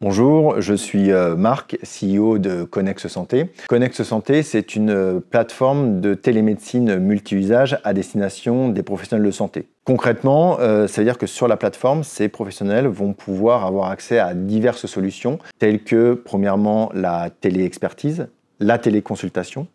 Bonjour, je suis Marc, CEO de Connex Santé. Connex Santé, c'est une plateforme de télémédecine multi-usage à destination des professionnels de santé. Concrètement, ça veut dire que sur la plateforme, ces professionnels vont pouvoir avoir accès à diverses solutions, telles que, premièrement, la téléexpertise, la téléconsultation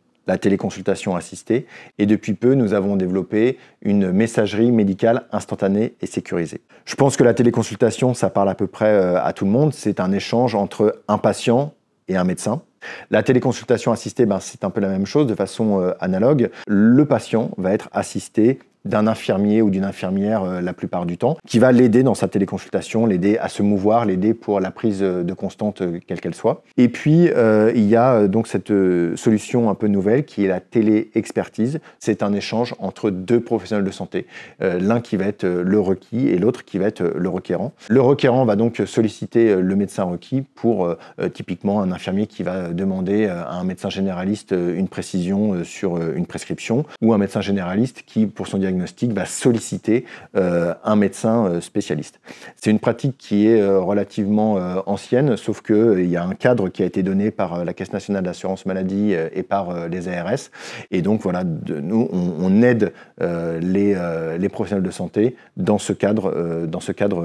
assistée, et depuis peu, nous avons développé une messagerie médicale instantanée et sécurisée. Je pense que la téléconsultation, ça parle à peu près à tout le monde. C'est un échange entre un patient et un médecin. La téléconsultation assistée, c'est un peu la même chose, de façon analogue. Le patient va être assisté d'un infirmier ou d'une infirmière la plupart du temps, qui va l'aider dans sa téléconsultation, l'aider à se mouvoir, l'aider pour la prise de constante, quelle qu'elle soit. Et puis, il y a donc cette solution un peu nouvelle qui est la téléexpertise. C'est un échange entre deux professionnels de santé, l'un qui va être le requis et l'autre qui va être le requérant. Le requérant va donc solliciter le médecin requis pour typiquement un infirmier qui va demander à un médecin généraliste une précision sur une prescription, ou un médecin généraliste qui, pour son diagnostic, va solliciter un médecin spécialiste. C'est une pratique qui est relativement ancienne, sauf qu'il y a un cadre qui a été donné par la Caisse nationale d'assurance maladie et par les ARS. Et donc voilà, nous, on aide les professionnels de santé dans ce cadre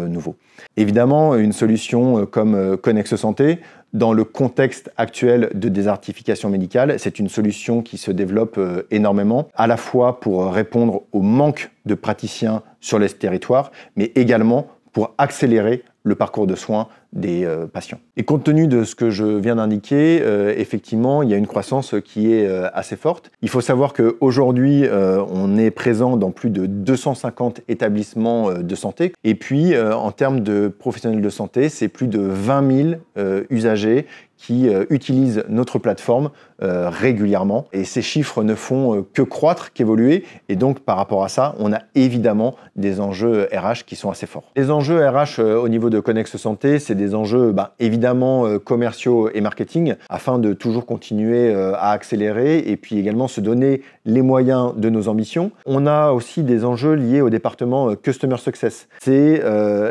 nouveau. Évidemment, une solution comme Connex Santé, dans le contexte actuel de désertification médicale, c'est une solution qui se développe énormément, à la fois pour répondre au manque de praticiens sur les territoires, mais également pour accélérer le parcours de soins des patients. Et compte tenu de ce que je viens d'indiquer, effectivement, il y a une croissance qui est assez forte. Il faut savoir qu'aujourd'hui, on est présent dans plus de 250 établissements de santé. Et puis, en termes de professionnels de santé, c'est plus de 20 000 usagers qui utilisent notre plateforme régulièrement. Et ces chiffres ne font que croître, qu'évoluer. Et donc, par rapport à ça, on a évidemment des enjeux RH qui sont assez forts. Les enjeux RH au niveau de Connex Santé, c'est des enjeux évidemment commerciaux et marketing, afin de toujours continuer à accélérer et puis également se donner les moyens de nos ambitions. On a aussi des enjeux liés au département Customer Success. C'est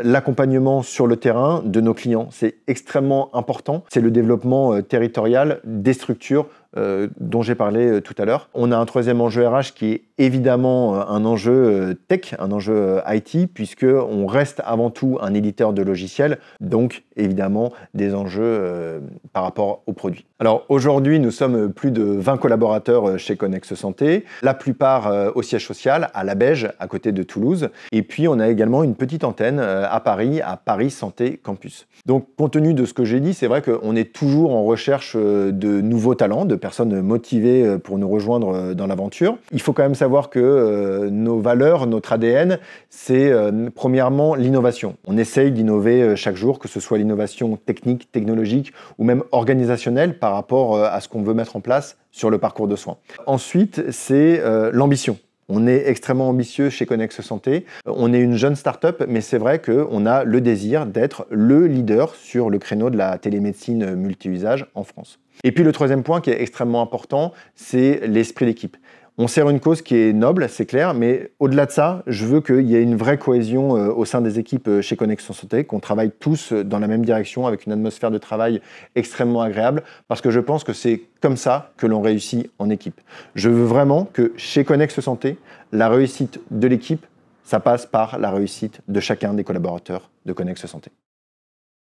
l'accompagnement sur le terrain de nos clients. C'est extrêmement important. C'est le développement territorial des structures dont j'ai parlé tout à l'heure. On a un troisième enjeu RH qui est évidemment un enjeu tech, un enjeu IT, puisqu'on reste avant tout un éditeur de logiciels, donc évidemment des enjeux par rapport aux produits. Alors aujourd'hui, nous sommes plus de 20 collaborateurs chez Connex Santé, la plupart au siège social, à La Beige, à côté de Toulouse. Et puis on a également une petite antenne à Paris Santé Campus. Donc compte tenu de ce que j'ai dit, c'est vrai qu'on est toujours en recherche de nouveaux talents, de personnes motivées pour nous rejoindre dans l'aventure. Il faut quand même savoir que nos valeurs, notre ADN, c'est premièrement l'innovation. On essaye d'innover chaque jour, que ce soit l'innovation technique, technologique ou même organisationnelle par rapport à ce qu'on veut mettre en place sur le parcours de soins. Ensuite, c'est l'ambition. On est extrêmement ambitieux chez Connex Santé. On est une jeune start-up, mais c'est vrai qu'on a le désir d'être le leader sur le créneau de la télémédecine multi-usage en France. Et puis le troisième point qui est extrêmement important, c'est l'esprit d'équipe. On sert une cause qui est noble, c'est clair, mais au-delà de ça, je veux qu'il y ait une vraie cohésion au sein des équipes chez Connex Santé, qu'on travaille tous dans la même direction avec une atmosphère de travail extrêmement agréable, parce que je pense que c'est comme ça que l'on réussit en équipe. Je veux vraiment que chez Connex Santé, la réussite de l'équipe, ça passe par la réussite de chacun des collaborateurs de Connex Santé.